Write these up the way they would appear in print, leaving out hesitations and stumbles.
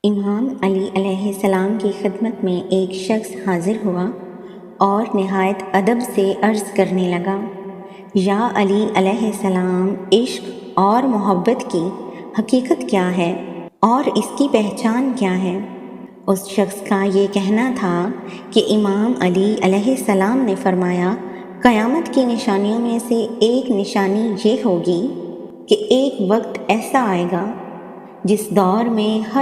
امام علی علیہ السلام کی خدمت میں ایک شخص حاضر ہوا اور نہایت ادب سے عرض کرنے لگا، یا علی علیہ السلام، عشق اور محبت کی حقیقت کیا ہے اور اس کی پہچان کیا ہے؟ اس شخص کا یہ کہنا تھا کہ امام علی علیہ السلام نے فرمایا، قیامت کی نشانیوں میں سے ایک نشانی یہ ہوگی کہ ایک وقت ایسا آئے گا جس دور میں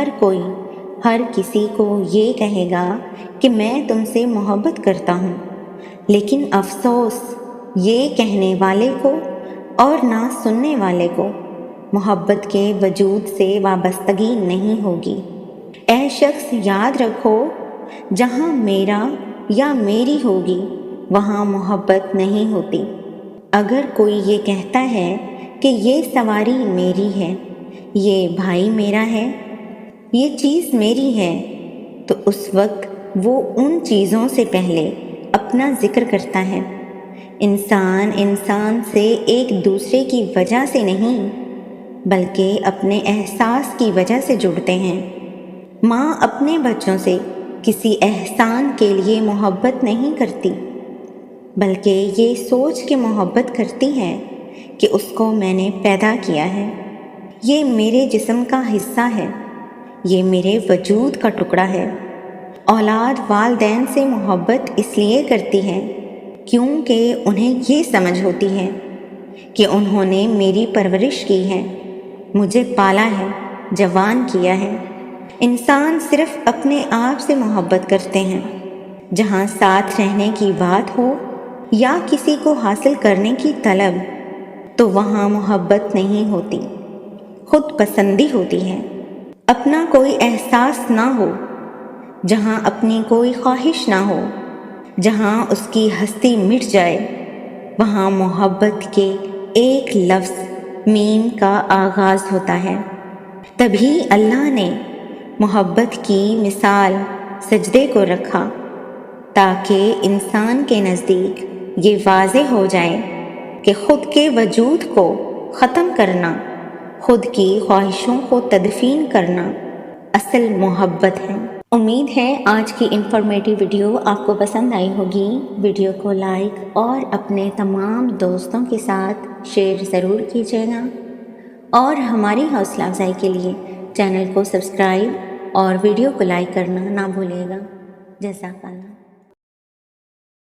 ہر کسی کو یہ کہے گا کہ میں تم سے محبت کرتا ہوں، لیکن افسوس یہ کہنے والے کو اور نہ سننے والے کو محبت کے وجود سے وابستگی نہیں ہوگی۔ اے شخص، یاد رکھو، جہاں میرا یا میری ہوگی وہاں محبت نہیں ہوتی۔ اگر کوئی یہ کہتا ہے کہ یہ سواری میری ہے، یہ بھائی میرا ہے، یہ چیز میری ہے، تو اس وقت وہ ان چیزوں سے پہلے اپنا ذکر کرتا ہے۔ انسان سے ایک دوسرے کی وجہ سے نہیں بلکہ اپنے احساس کی وجہ سے جڑتے ہیں۔ ماں اپنے بچوں سے کسی احسان کے لیے محبت نہیں کرتی بلکہ یہ سوچ کے محبت کرتی ہے کہ اس کو میں نے پیدا کیا ہے، یہ میرے جسم کا حصہ ہے، یہ میرے وجود کا ٹکڑا ہے۔ اولاد والدین سے محبت اس لیے کرتی ہے کیونکہ انہیں یہ سمجھ ہوتی ہے کہ انہوں نے میری پرورش کی ہے، مجھے پالا ہے، جوان کیا ہے۔ انسان صرف اپنے آپ سے محبت کرتے ہیں۔ جہاں ساتھ رہنے کی بات ہو یا کسی کو حاصل کرنے کی طلب، تو وہاں محبت نہیں ہوتی، خود پسندی ہوتی ہے۔ اپنا کوئی احساس نہ ہو، جہاں اپنی کوئی خواہش نہ ہو، جہاں اس کی ہستی مٹ جائے، وہاں محبت کے ایک لفظ میم کا آغاز ہوتا ہے۔ تبھی اللہ نے محبت کی مثال سجدے کو رکھا تاکہ انسان کے نزدیک یہ واضح ہو جائے کہ خود کے وجود کو ختم کرنا، خود کی خواہشوں کو تدفین کرنا اصل محبت ہے۔ امید ہے آج کی انفارمیٹیو ویڈیو آپ کو پسند آئی ہوگی۔ ویڈیو کو لائک اور اپنے تمام دوستوں کے ساتھ شیئر ضرور کیجیے گا، اور ہماری حوصلہ افزائی کے لیے چینل کو سبسکرائب اور ویڈیو کو لائک کرنا نہ بھولیے گا۔ جزاک اللہ۔